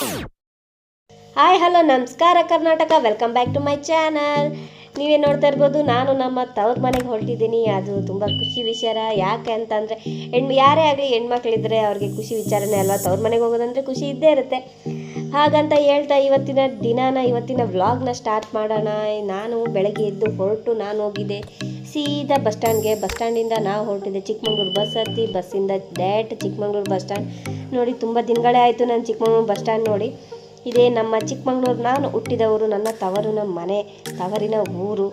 Hi hello ನಮಸ್ಕಾರ Karnataka, welcome back to my channel. ನೀವೇ ನೋಡ್ತಾ ಇರ್ಬೋದು, ನಾನು ನಮ್ಮ ತವ್ರ ಮನೆಗೆ ಹೊರಟಿದ್ದೀನಿ. ಅದು ತುಂಬ ಖುಷಿ ವಿಚಾರ. ಯಾಕೆ ಅಂತಂದರೆ ಯಾರೇ ಆಗಲಿ ಹೆಣ್ಮಕ್ಳಿದ್ರೆ ಅವ್ರಿಗೆ ಖುಷಿ ವಿಚಾರನೇ ಅಲ್ವಾ. ತವ್ರ ಮನೆಗೆ ಹೋಗೋದಂದರೆ ಖುಷಿ ಇದ್ದೇ ಇರುತ್ತೆ. ಹಾಗಂತ ಹೇಳ್ತಾ ಇವತ್ತಿನ ವ್ಲಾಗ್ನ ಸ್ಟಾರ್ಟ್ ಮಾಡೋಣ. ನಾನು ಬೆಳಗ್ಗೆ ಎದ್ದು ಹೊರಟು ನಾನು ಹೋಗಿದ್ದೆ ಸೀದಾ ಬಸ್ ಸ್ಟ್ಯಾಂಡಿಂದ ನಾವು ಹೊರಟಿದ್ದೆ ಚಿಕ್ಕಮಂಗ್ಳೂರು. ಬಸ್ ಹತ್ತಿ ಬಸ್ಸಿಂದ ಡೈರೆಕ್ಟ್ ಚಿಕ್ಕಮಂಗ್ಳೂರು ಬಸ್ ಸ್ಟ್ಯಾಂಡ್. ನೋಡಿ, ತುಂಬ ದಿನಗಳೇ ಆಯಿತು ನಾನು ಚಿಕ್ಕಮಂಗ್ಳೂರು ಬಸ್ ಸ್ಟ್ಯಾಂಡ್ ನೋಡಿ. ಇದೇ ನಮ್ಮ ಚಿಕ್ಕಮಂಗ್ಳೂರು. ನಾನು ಹುಟ್ಟಿದವರು, ನನ್ನ ತವರಿನ ಮನೆ, ತವರಿನ ಊರು.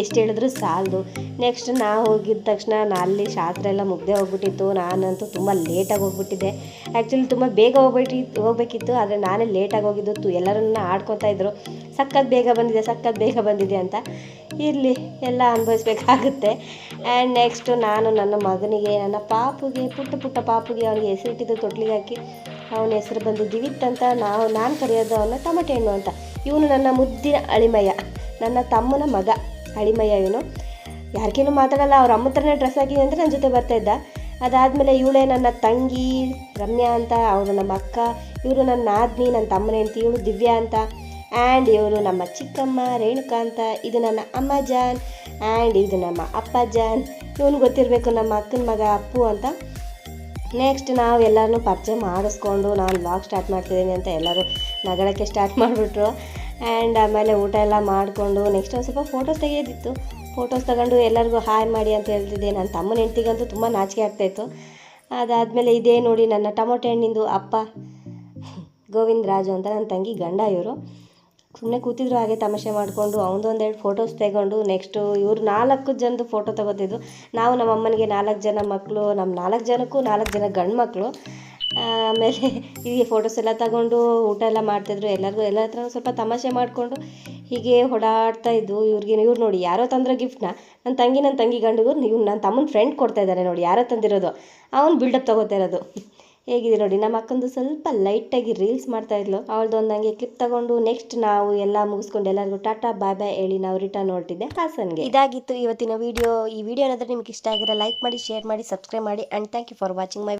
ಎಷ್ಟು ಹೇಳಿದ್ರು ಸಾಲದು. ನೆಕ್ಸ್ಟ್ ನಾವು ಹೋಗಿದ ತಕ್ಷಣ ಅಲ್ಲಿ ಶಾಸ್ತ್ರ ಎಲ್ಲ ಮುಗ್ದೇ ಹೋಗ್ಬಿಟ್ಟಿತ್ತು. ನಾನಂತೂ ತುಂಬ ಲೇಟಾಗಿ ಹೋಗ್ಬಿಟ್ಟಿದ್ದೆ. ಆ್ಯಕ್ಚುಲಿ ತುಂಬ ಬೇಗ ಹೋಗ್ಬೇಕಿತ್ತು, ಆದರೆ ನಾನೇ ಲೇಟಾಗಿ ಹೋಗಿದ್ದು. ಎಲ್ಲರೂ ಆಡ್ಕೊತಾ ಇದ್ರು, ಸಖತ್ ಬೇಗ ಬಂದಿದೆ ಅಂತ. ಇರಲಿ, ಎಲ್ಲ ಅನುಭವಿಸ್ಬೇಕಾಗುತ್ತೆ. ಆ್ಯಂಡ್ ನೆಕ್ಸ್ಟು ನಾನು ನನ್ನ ಮಗನಿಗೆ, ನನ್ನ ಪಾಪುಗೆ, ಪುಟ್ಟ ಪಾಪುಗೆ ಅವನಿಗೆ ಹೆಸರಿಟ್ಟಿದ್ದು ತೊಟ್ಲಿಗೆ ಹಾಕಿ. ಅವನ ಹೆಸರು ಬಂದು ದಿವಿತ್ ಅಂತ. ನಾನು ಕರೆಯೋದು ಅವನ ಟಮಟೆ ಹಣ್ಣು ಅಂತ. ಇವನು ನನ್ನ ಮುದ್ದಿನ ಅಳಿಮಯ್ಯ, ನನ್ನ ತಮ್ಮನ ಮಗ ಅಳಿಮಯ್ಯ. ಇವನು ಯಾರಿಗೇನು ಮಾತಾಡಲ್ಲ. ಅವ್ರ ಅಮ್ಮ ಥರನೇ ಡ್ರೆಸ್ ಹಾಕಿದೆ ಅಂದರೆ ನನ್ನ ಜೊತೆ ಬರ್ತಾಯಿದ್ದ. ಅದಾದಮೇಲೆ ಇವಳೇ ನನ್ನ ತಂಗಿ ರಮ್ಯಾ ಅಂತ, ಅವರು ನಮ್ಮ ಅಕ್ಕ. ಇವರು ನನ್ನ ನಾದ್ನಿ, ನನ್ನ ತಮ್ಮನ ಹೆಂಡತಿ. ಇವಳು ದಿವ್ಯಾ ಅಂತ. ಆ್ಯಂಡ್ ಇವರು ನಮ್ಮ ಚಿಕ್ಕಮ್ಮ ರೇಣುಕಾ ಅಂತ. ಇದು ನನ್ನ ಅಮ್ಮ ಜಾನ್. ಆ್ಯಂಡ್ ಇದು ನಮ್ಮ ಅಪ್ಪ ಜಾನ್. ಇವನು ಗೊತ್ತಿರಬೇಕು, ನಮ್ಮ ಅಕ್ಕನ ಮಗ ಅಪ್ಪು ಅಂತ. ನೆಕ್ಸ್ಟ್ ನಾವು ಎಲ್ಲರನ್ನೂ ಪರಿಚಯ ಮಾಡಿಸ್ಕೊಂಡು ನಾನು ವ್ಲಾಗ್ ಸ್ಟಾರ್ಟ್ ಮಾಡ್ತಿದ್ದೀನಿ ಅಂತ ಎಲ್ಲರೂ ನಗಳಕ್ಕೆ ಸ್ಟಾರ್ಟ್ ಮಾಡಿಬಿಟ್ರು. ಆ್ಯಂಡ್ ಆಮೇಲೆ ಊಟ ಎಲ್ಲ ಮಾಡಿಕೊಂಡು ನೆಕ್ಸ್ಟ್ ಒಂದು ಸ್ವಲ್ಪ ಫೋಟೋಸ್ ತೆಗೆಯೋದಿತ್ತು. ಫೋಟೋಸ್ ತಗೊಂಡು ಎಲ್ಲರಿಗೂ ಹಾಯ್ ಮಾಡಿ ಅಂತ ಹೇಳ್ತಿದ್ದೆ. ನನ್ನ ತಮ್ಮನ ಹೆಂಡ್ತಿಗಂತೂ ತುಂಬ ನಾಚಿಕೆ ಆಗ್ತಾಯಿತ್ತು. ಅದಾದಮೇಲೆ ಇದೇ ನೋಡಿ ನನ್ನ ಟೊಮೊಟೊ ಹಣ್ಣಿಂದು ಅಪ್ಪ ಗೋವಿಂದ ರಾಜು ಅಂತ, ನನ್ನ ತಂಗಿ ಗಂಡ. ಇವರು ಸುಮ್ಮನೆ ಕೂತಿದ್ರು, ಹಾಗೆ ತಮಾಷೆ ಮಾಡಿಕೊಂಡು ಅವನದೊಂದೆರಡು ಫೋಟೋಸ್ ತೆಗೊಂಡು ನೆಕ್ಸ್ಟು ಇವರು 4 ಜನದ್ದು ಫೋಟೋ ತಗೋತಿದ್ದು. ನಾವು ನಮ್ಮ ಅಮ್ಮನಿಗೆ 4 ಜನ ಮಕ್ಕಳು, ನಮ್ಮ 4 ಜನಕ್ಕೂ 4 ಜನ ಗಂಡು ಮಕ್ಕಳು. ಆಮೇಲೆ ಹೀಗೆ ಫೋಟೋಸ್ ಎಲ್ಲ ತಗೊಂಡು ಊಟ ಎಲ್ಲ ಮಾಡ್ತಿದ್ರು. ಎಲ್ಲರ ಹತ್ರ ಸ್ವಲ್ಪ ತಮಾಷೆ ಮಾಡಿಕೊಂಡು ಹೀಗೆ ಓಡಾಡ್ತಾ ಇದ್ದು. ಇವ್ರು ನೋಡಿ ಯಾರೋ ತಂದ್ರೆ ಗಿಫ್ಟ್ನ, ನನ್ನ ತಂಗಿ ಗಂಡಿಗೂ ಇವ್ನು ನನ್ನ ತಮ್ಮನ ಫ್ರೆಂಡ್ ಕೊಡ್ತಾ ಇದ್ದಾರೆ ನೋಡಿ, ಯಾರೋ ತಂದಿರೋದು. ಅವನು ಬಿಲ್ಡಪ್ ತೊಗೋತಾ ಇರೋದು. ಹೇಗಿದೆ ನೋಡಿ, ನಮ್ಮ ಅಕ್ಕಂದು ಸ್ವಲ್ಪ ಲೈಟಾಗಿ ರೀಲ್ಸ್ ಮಾಡ್ತಾಯಿದ್ಲು. ಅವಳದೊಂದು ಹಂಗೆ ಕ್ಲಿಪ್ ತಗೊಂಡು ನೆಕ್ಸ್ಟ್ ನಾವು ಎಲ್ಲ ಮುಗಿಸ್ಕೊಂಡು ಎಲ್ಲರಿಗೂ ಟಾಟಾ ಬಾಯ್ ಬಾಯ್ ಹೇಳಿ ನಾವು ರಿಟರ್ನ್ ಹೊರಟಿದ್ದೆ ಹಾಸನ್ಗೆ. ಇದಾಗಿತ್ತು ಇವತ್ತಿನ ವಿಡಿಯೋ. ಈ ವಿಡಿಯೋ ಏನಾದರೂ ನಿಮ್ಗೆ ಇಷ್ಟ ಆಗಿರೋ ಲೈಕ್ ಮಾಡಿ, ಶೇರ್ ಮಾಡಿ, ಸಬ್ಸ್ಕ್ರೈಬ್ ಮಾಡಿ. And thank you for watching my